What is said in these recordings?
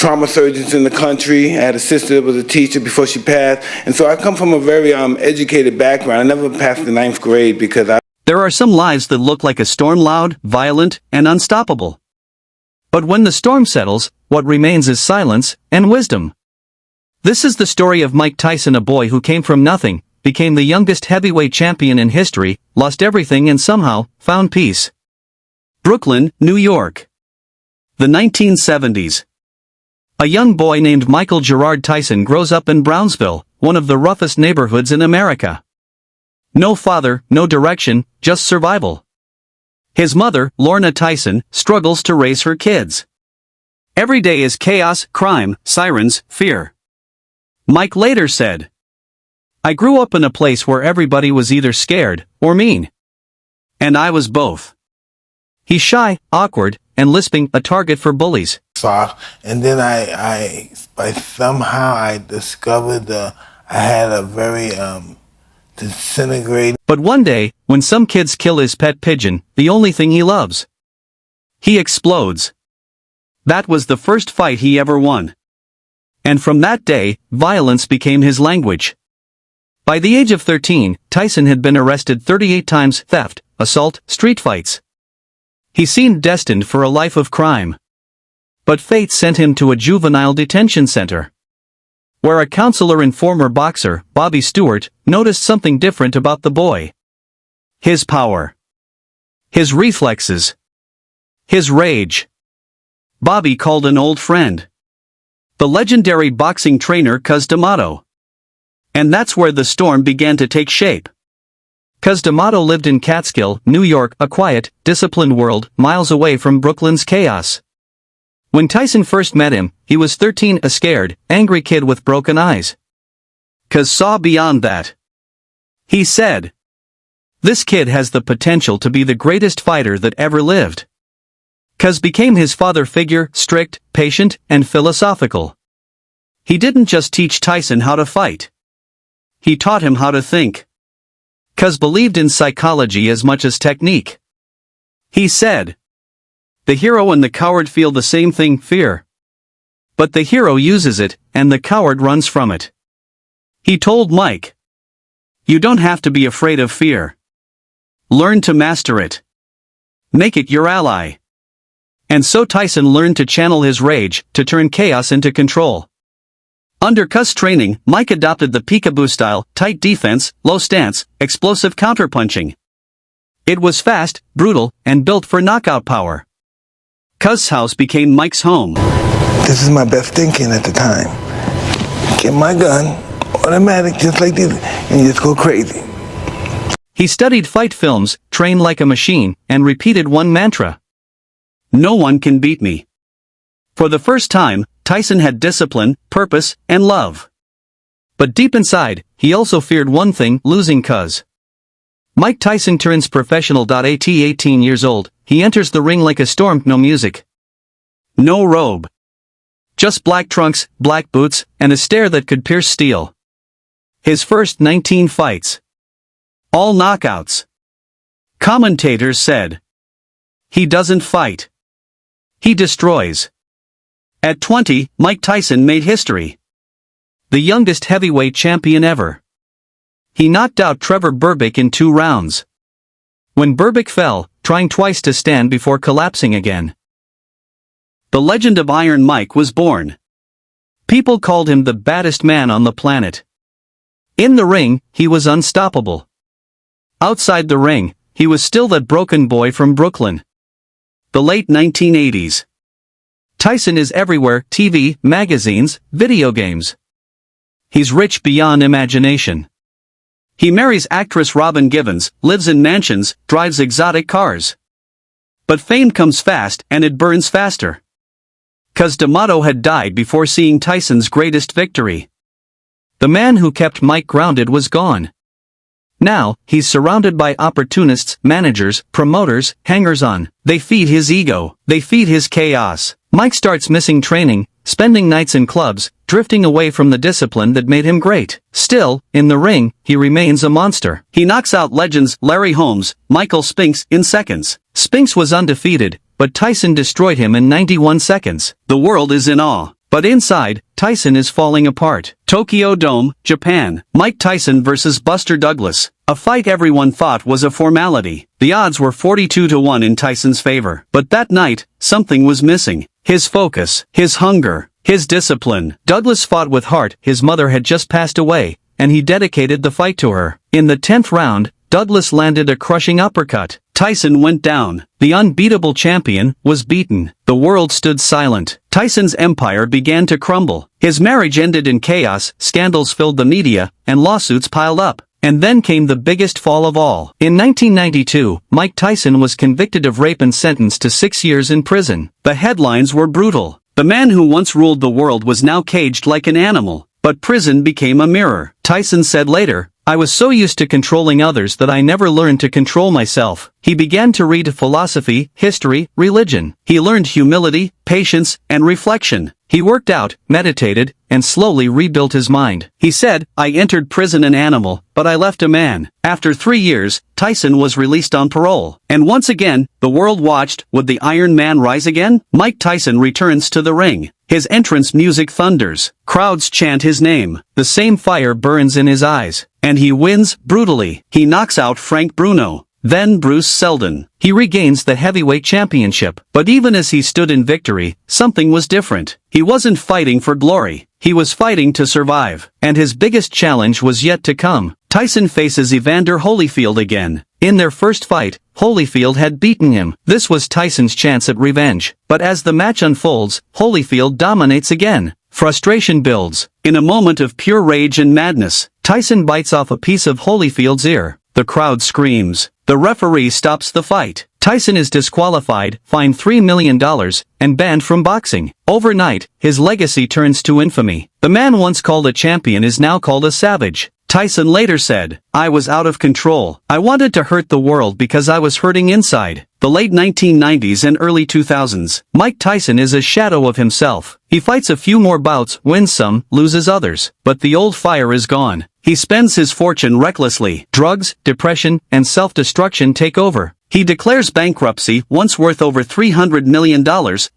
trauma surgeons in the country. I had a sister that was a teacher before she passed. And so I come from a very educated background. I never passed the 9th grade because There are some lives that look like a storm, loud, violent, and unstoppable. But when the storm settles, what remains is silence and wisdom. This is the story of Mike Tyson, a boy who came from nothing, became the youngest heavyweight champion in history, lost everything and somehow found peace. Brooklyn, New York. The 1970s. A young boy named Michael Gerard Tyson grows up in Brownsville, one of the roughest neighborhoods in America. No father, no direction, just survival. His mother, Lorna Tyson, struggles to raise her kids. Every day is chaos, crime, sirens, fear. Mike later said, "I grew up in a place where everybody was either scared or mean. And I was both." He's shy, awkward, and lisping, a target for bullies. And then I somehow I discovered I had a very disintegrating. But one day, when some kids kill his pet pigeon, the only thing he loves, he explodes. That was the first fight he ever won. And from that day, violence became his language. By the age of 13, Tyson had been arrested 38 times, theft, assault, street fights. He seemed destined for a life of crime. But fate sent him to a juvenile detention center, where a counselor and former boxer, Bobby Stewart, noticed something different about the boy. His power. His reflexes. His rage. Bobby called an old friend, the legendary boxing trainer Cus D'Amato. And that's where the storm began to take shape. Cus D'Amato lived in Catskill, New York, a quiet, disciplined world, miles away from Brooklyn's chaos. When Tyson first met him, he was 13, a scared, angry kid with broken eyes. Cus saw beyond that. He said, "This kid has the potential to be the greatest fighter that ever lived." Cus became his father figure, strict, patient, and philosophical. He didn't just teach Tyson how to fight. He taught him how to think. Cus believed in psychology as much as technique. He said, "The hero and the coward feel the same thing, fear. But the hero uses it, and the coward runs from it." He told Mike, "You don't have to be afraid of fear. Learn to master it. Make it your ally." And so Tyson learned to channel his rage, to turn chaos into control. Under Cus training, Mike adopted the peekaboo style, tight defense, low stance, explosive counterpunching. It was fast, brutal, and built for knockout power. Cus' house became Mike's home. This is my best thinking at the time. Get my gun, automatic, just like this, and just go crazy. He studied fight films, trained like a machine, and repeated one mantra: "No one can beat me." For the first time, Tyson had discipline, purpose, and love. But deep inside, he also feared one thing: losing Cus. Mike Tyson turns professional. At 18 years old, he enters the ring like a storm, no music. No robe. Just black trunks, black boots, and a stare that could pierce steel. His first 19 fights. All knockouts. Commentators said, "He doesn't fight. He destroys." At 20, Mike Tyson made history. The youngest heavyweight champion ever. He knocked out Trevor Berbick in 2 rounds. When Berbick fell, trying twice to stand before collapsing again, the legend of Iron Mike was born. People called him the baddest man on the planet. In the ring, he was unstoppable. Outside the ring, he was still that broken boy from Brooklyn. The late 1980s. Tyson is everywhere: TV, magazines, video games. He's rich beyond imagination. He marries actress Robin Givens, lives in mansions, drives exotic cars. But fame comes fast, and it burns faster. Cus D'Amato had died before seeing Tyson's greatest victory. The man who kept Mike grounded was gone. Now, he's surrounded by opportunists, managers, promoters, hangers-on. They feed his ego. They feed his chaos. Mike starts missing training, spending nights in clubs, drifting away from the discipline that made him great. Still, in the ring, he remains a monster. He knocks out legends Larry Holmes, Michael Spinks in seconds. Spinks was undefeated, but Tyson destroyed him in 91 seconds. The world is in awe. But inside, Tyson is falling apart. Tokyo Dome, Japan. Mike Tyson vs. Buster Douglas. A fight everyone thought was a formality. The odds were 42-1 in Tyson's favor. But that night, something was missing. His focus, his hunger, his discipline. Douglas fought with heart. His mother had just passed away, and he dedicated the fight to her. In the 10th round, Douglas landed a crushing uppercut. Tyson went down. The unbeatable champion was beaten. The world stood silent. Tyson's empire began to crumble. His marriage ended in chaos, scandals filled the media, and lawsuits piled up. And then came the biggest fall of all. In 1992, Mike Tyson was convicted of rape and sentenced to 6 years in prison. The headlines were brutal. The man who once ruled the world was now caged like an animal. But prison became a mirror. Tyson said later, "I was so used to controlling others that I never learned to control myself." He began to read philosophy, history, religion. He learned humility, patience, and reflection. He worked out, meditated, and slowly rebuilt his mind. He said, "I entered prison an animal, but I left a man." After 3 years, Tyson was released on parole. And once again, the world watched. Would the Iron Man rise again? Mike Tyson returns to the ring. His entrance music thunders. Crowds chant his name. The same fire burns in his eyes. And he wins brutally. He knocks out Frank Bruno. Then Bruce Seldon. He regains the heavyweight championship. But even as he stood in victory, something was different. He wasn't fighting for glory. He was fighting to survive. And his biggest challenge was yet to come. Tyson faces Evander Holyfield again. In their first fight, Holyfield had beaten him. This was Tyson's chance at revenge. But as the match unfolds, Holyfield dominates again. Frustration builds. In a moment of pure rage and madness, Tyson bites off a piece of Holyfield's ear. The crowd screams. The referee stops the fight. Tyson is disqualified, fined $3 million, and banned from boxing. Overnight, his legacy turns to infamy. The man once called a champion is now called a savage. Tyson later said, "I was out of control. I wanted to hurt the world because I was hurting inside." The late 1990s and early 2000s, Mike Tyson is a shadow of himself. He fights a few more bouts, wins some, loses others. But the old fire is gone. He spends his fortune recklessly. Drugs, depression, and self-destruction take over. He declares bankruptcy, once worth over $300 million,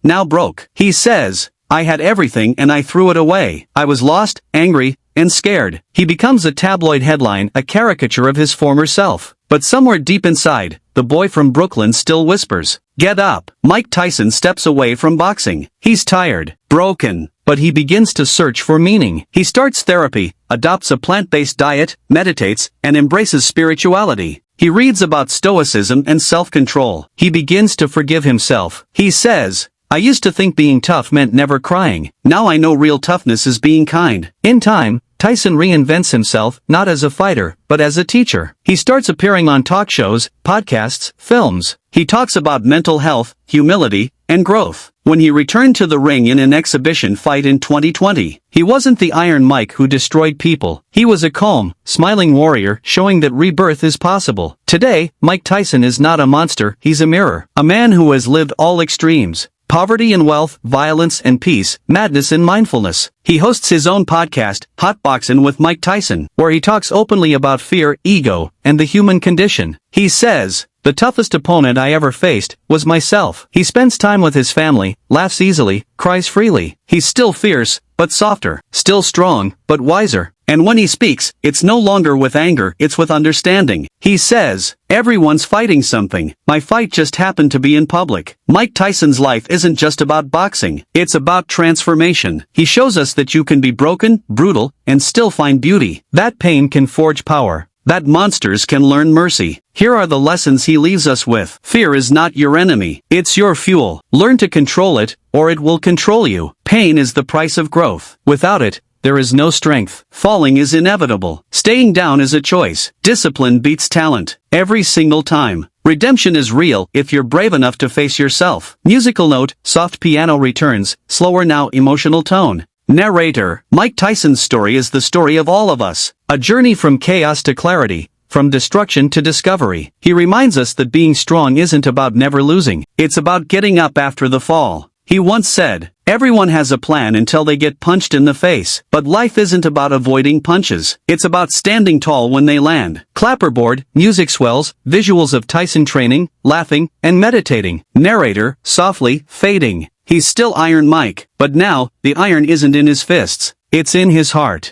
now broke. He says, "I had everything and I threw it away. I was lost, angry, and scared." He becomes a tabloid headline, a caricature of his former self. But somewhere deep inside, the boy from Brooklyn still whispers, "Get up." Mike Tyson steps away from boxing. He's tired, broken, but he begins to search for meaning. He starts therapy, adopts a plant-based diet, meditates, and embraces spirituality. He reads about stoicism and self-control. He begins to forgive himself. He says, "I used to think being tough meant never crying. Now I know real toughness is being kind." In time, Tyson reinvents himself, not as a fighter, but as a teacher. He starts appearing on talk shows, podcasts, films. He talks about mental health, humility, and growth. When he returned to the ring in an exhibition fight in 2020, he wasn't the Iron Mike who destroyed people. He was a calm, smiling warrior showing that rebirth is possible. Today, Mike Tyson is not a monster, he's a mirror. A man who has lived all extremes. Poverty and wealth, violence and peace, madness and mindfulness. He hosts his own podcast, Hotboxin' with Mike Tyson, where he talks openly about fear, ego, and the human condition. He says, "The toughest opponent I ever faced was myself." He spends time with his family, laughs easily, cries freely. He's still fierce, but softer. Still strong, but wiser. And when he speaks, it's no longer with anger, it's with understanding. He says, "Everyone's fighting something. My fight just happened to be in public." Mike Tyson's life isn't just about boxing. It's about transformation. He shows us that you can be broken, brutal, and still find beauty. That pain can forge power. That monsters can learn mercy. Here are the lessons he leaves us with. Fear is not your enemy. It's your fuel. Learn to control it, or it will control you. Pain is the price of growth. Without it, there is no strength. Falling is inevitable. Staying down is a choice. Discipline beats talent. Every single time. Redemption is real if you're brave enough to face yourself. Musical note, soft piano returns, slower now emotional tone. Narrator, Mike Tyson's story is the story of all of us. A journey from chaos to clarity, from destruction to discovery. He reminds us that being strong isn't about never losing. It's about getting up after the fall. He once said, "Everyone has a plan until they get punched in the face." But life isn't about avoiding punches. It's about standing tall when they land. Clapperboard, music swells, visuals of Tyson training, laughing, and meditating. Narrator, softly, fading. He's still Iron Mike, but now, the iron isn't in his fists, it's in his heart.